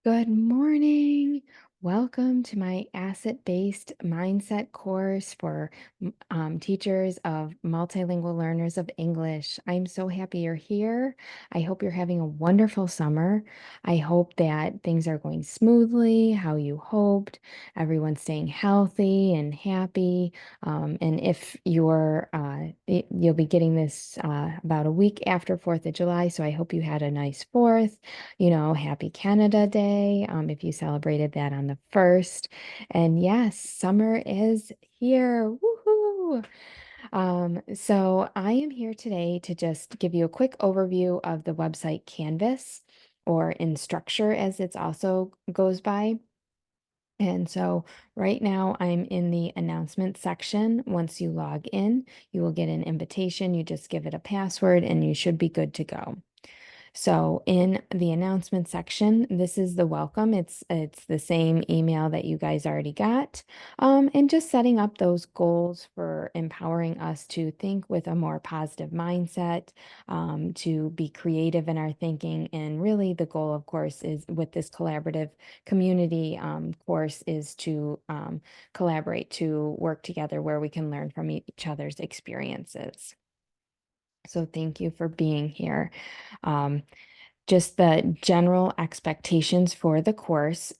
Good morning. Welcome to my asset-based mindset course for teachers of multilingual learners of English. I'm so happy you're here. I hope you're having a wonderful summer. I hope that things are going smoothly, how you hoped. Everyone's staying healthy and happy. And if you'll be getting this about a week after 4th of July, so I hope you had a nice 4th. Happy Canada Day, if you celebrated that on the 1st. And yes, summer is here. Woohoo! So I am here today to just give you a quick overview of the website Canvas, or Instructure as it's also goes by. And so right now I'm in the announcement section. Once you log in, you will get an invitation. You just give it a password and you should be good to go. So in the announcement section, this is the welcome. It's the same email that you guys already got. And just setting up those goals for empowering us to think with a more positive mindset, to be creative in our thinking. And really the goal, of course, is with this collaborative community course is to collaborate, to work together where we can learn from each other's experiences. So thank you for being here. Um, just the general expectations for the course.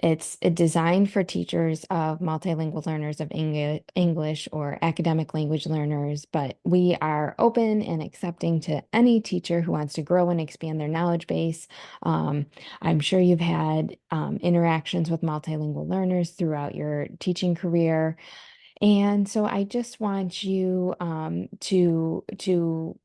It's designed for teachers of multilingual learners of English or academic language learners, but we are open and accepting to any teacher who wants to grow and expand their knowledge base. I'm sure you've had interactions with multilingual learners throughout your teaching career. And so I just want you to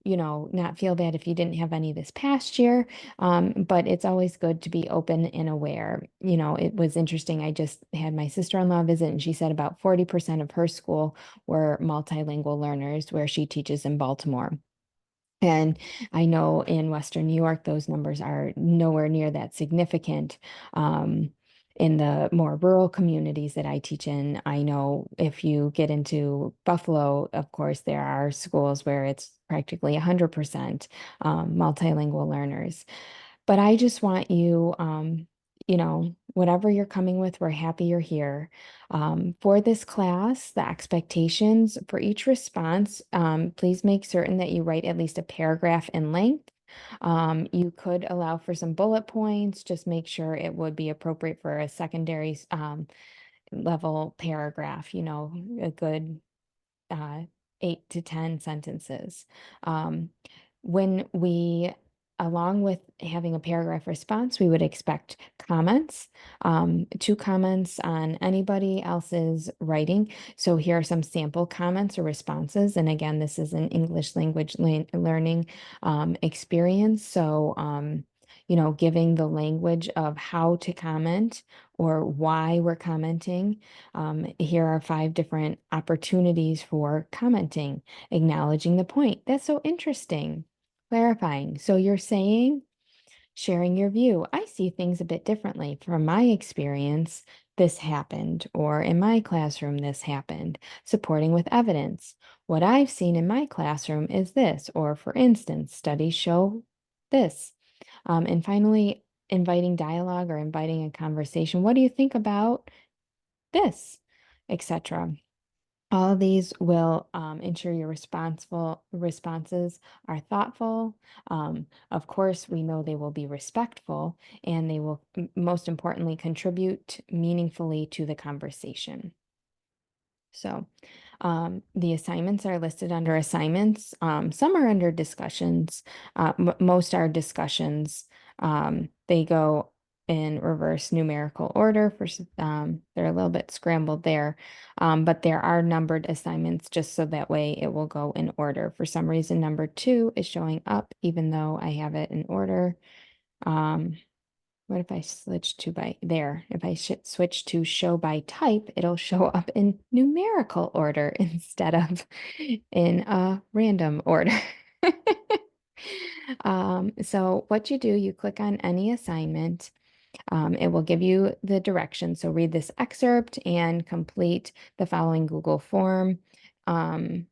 not feel bad if you didn't have any this past year. But it's always good to be open and aware. It was interesting. I just had my sister-in-law visit, and she said about 40% of her school were multilingual learners where she teaches in Baltimore. And I know in Western New York, those numbers are nowhere near that significant. In the more rural communities that I teach in, I know if you get into Buffalo, of course, there are schools where it's practically 100% multilingual learners. But I just want you, whatever you're coming with, we're happy you're here. For this class, the expectations for each response, please make certain that you write at least a paragraph in length. You could allow for some bullet points, just make sure it would be appropriate for a secondary level paragraph, a good uh, 8 to 10 sentences. Um, when we, along with having a paragraph response, we would expect comments, 2 comments on anybody else's writing. So here are some sample comments or responses. And again, this is an English language learning experience. So, giving the language of how to comment or why we're commenting. Here are 5 different opportunities for commenting, acknowledging the point. That's so interesting. Clarifying. So you're saying, sharing your view. I see things a bit differently. From my experience, this happened, or in my classroom, this happened. Supporting with evidence. What I've seen in my classroom is this, or for instance, studies show this. And finally, inviting dialogue or inviting a conversation. What do you think about this, etc.? All of these will ensure your responsible responses are thoughtful. Of course, we know they will be respectful, and they will most importantly contribute meaningfully to the conversation. So the assignments are listed under assignments. Some are under discussions. Most are discussions. They go in reverse numerical order they're a little bit scrambled there. But there are numbered assignments just so that way it will go in order. For some reason, number 2 is showing up even though I have it in order. What if I switch to by there? If I switch to show by type, it'll show up in numerical order instead of in a random order. So what you do, you click on any assignment. It will give you the directions. So read this excerpt and complete the following Google form. In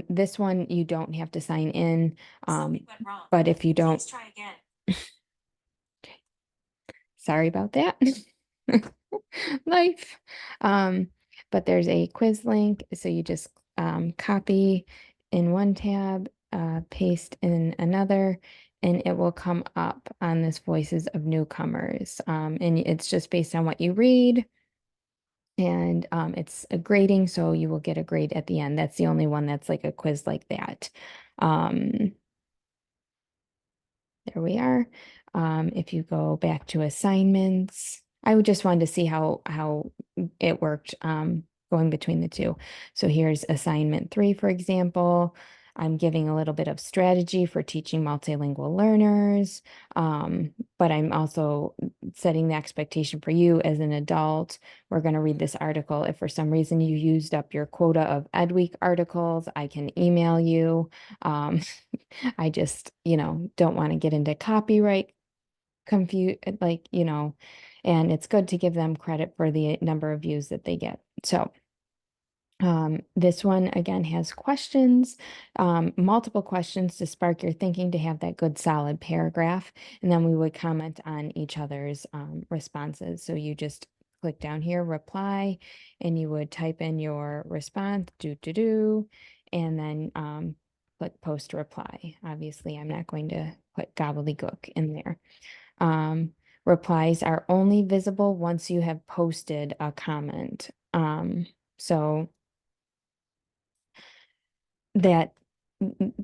this one, you don't have to sign in. But if you don't, Sorry about that. Life. Um, but there's a quiz link, so you just copy in one tab, paste in another, and it will come up on this Voices of Newcomers. And it's just based on what you read, and it's a grading, so you will get a grade at the end. That's the only one that's like a quiz like that. Um, there we are. If you go back to assignments, I would just wanted to see how it worked going between the two. So here's assignment 3, for example. I'm giving a little bit of strategy for teaching multilingual learners, but I'm also setting the expectation for you as an adult. We're going to read this article. If for some reason you used up your quota of Ed Week articles, I can email you. Um, I just, don't want to get into copyright confuse like, and it's good to give them credit for the number of views that they get. So this one again has questions, multiple questions to spark your thinking to have that good solid paragraph. And then we would comment on each other's responses. So you just click down here, reply, and you would type in your response, and then click post reply. Obviously, I'm not going to put gobbledygook in there. Replies are only visible once you have posted a comment. So that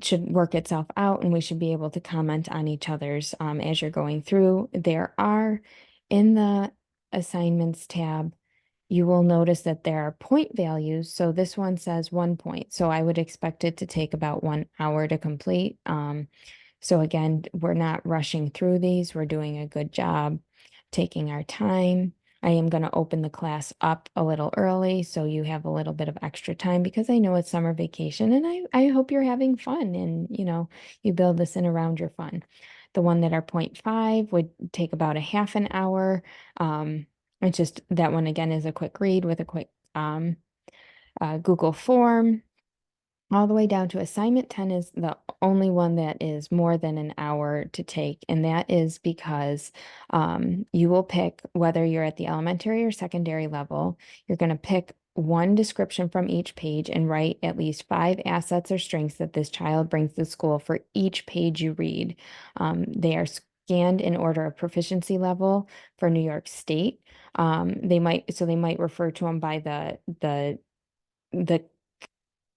should work itself out, and we should be able to comment on each other's as you're going through. There are in the assignments tab, you will notice that there are point values. So this one says 1 point. So I would expect it to take about 1 hour to complete. So again, we're not rushing through these. We're doing a good job taking our time. I am going to open the class up a little early so you have a little bit of extra time because I know it's summer vacation and I hope you're having fun and you build this in around your fun. The one that are 0.5 would take about a half an hour. It's just that one again is a quick read with a quick Google form. All the way down to assignment 10 is the only one that is more than an hour to take. And that is because you will pick whether you're at the elementary or secondary level. You're going to pick one description from each page and write at least 5 assets or strengths that this child brings to school for each page you read. They are scanned in order of proficiency level for New York State. They might refer to them by the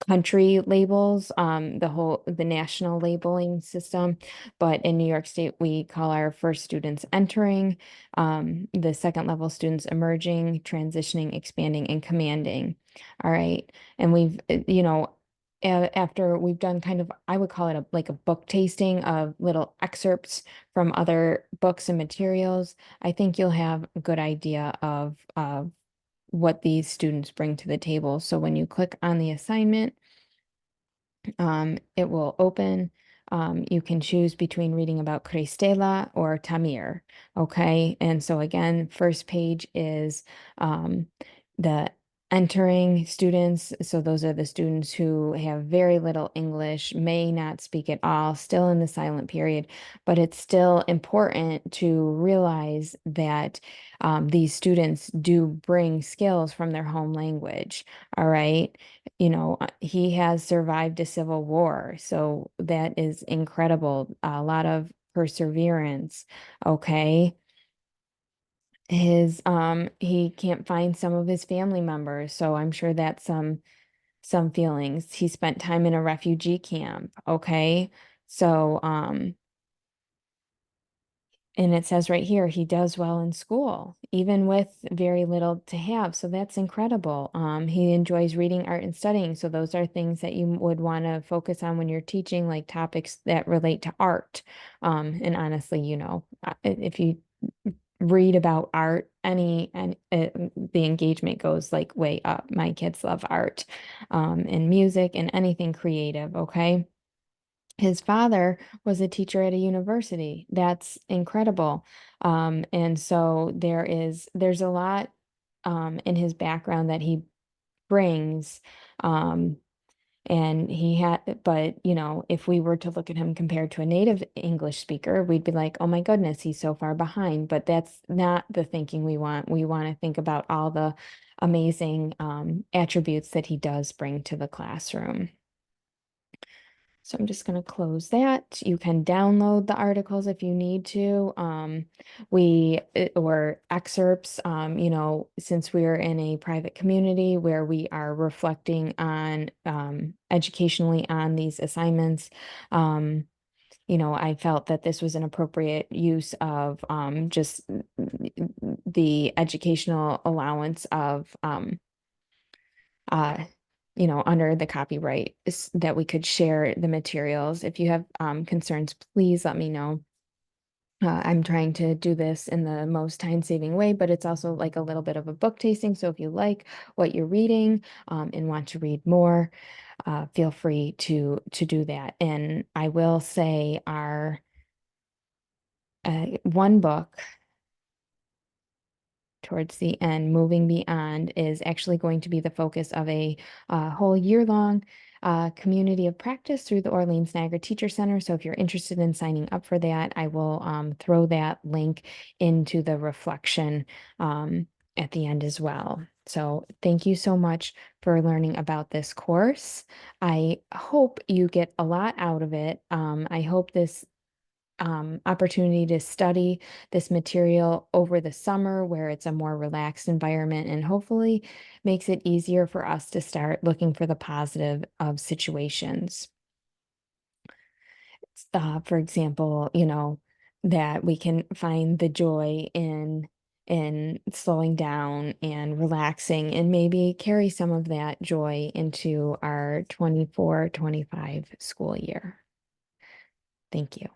country labels, the national labeling system. But in New York State, we call our first students entering, the second level students emerging, transitioning, expanding, and commanding. All right. And we've, after we've done kind of, I would call it like a book tasting of little excerpts from other books and materials, I think you'll have a good idea of what these students bring to the table. So when you click on the assignment, it will open. You can choose between reading about Cristela or Tamir. Okay. And so again, first page is the entering students. So those are the students who have very little English, may not speak at all, still in the silent period. But it's still important to realize that these students do bring skills from their home language. All right. He has survived a civil war, so that is incredible. A lot of perseverance. Okay. He can't find some of his family members, so I'm sure that's some feelings. He spent time in a refugee camp. Okay. So, and it says right here, he does well in school, even with very little to have. So that's incredible. He enjoys reading, art, and studying. So those are things that you would want to focus on when you're teaching, like topics that relate to art. And honestly, if you read about art, the engagement goes like way up. My kids love art, and music and anything creative. Okay. His father was a teacher at a university. That's incredible. And so there's a lot in his background that he brings. Um, And he had, but if we were to look at him compared to a native English speaker, we'd be like, oh my goodness, he's so far behind. But that's not the thinking we want. We want to think about all the amazing attributes that he does bring to the classroom. So I'm just going to close that. You can download the articles if you need to. Or excerpts, since we're in a private community where we are reflecting on educationally on these assignments. I felt that this was an appropriate use of just the educational allowance of uh, under the copyright that we could share the materials. If you have concerns, please let me know. I'm trying to do this in the most time-saving way, but it's also like a little bit of a book tasting. So if you like what you're reading and want to read more, feel free to do that. And I will say our one book towards the end, Moving Beyond, is actually going to be the focus of a whole year-long community of practice through the Orleans Niagara Teacher Center. So if you're interested in signing up for that, I will throw that link into the reflection at the end as well. So thank you so much for learning about this course. I hope you get a lot out of it. I hope this opportunity to study this material over the summer where it's a more relaxed environment and hopefully makes it easier for us to start looking for the positive of situations. For example, that we can find the joy in slowing down and relaxing and maybe carry some of that joy into our 24-25 school year. Thank you.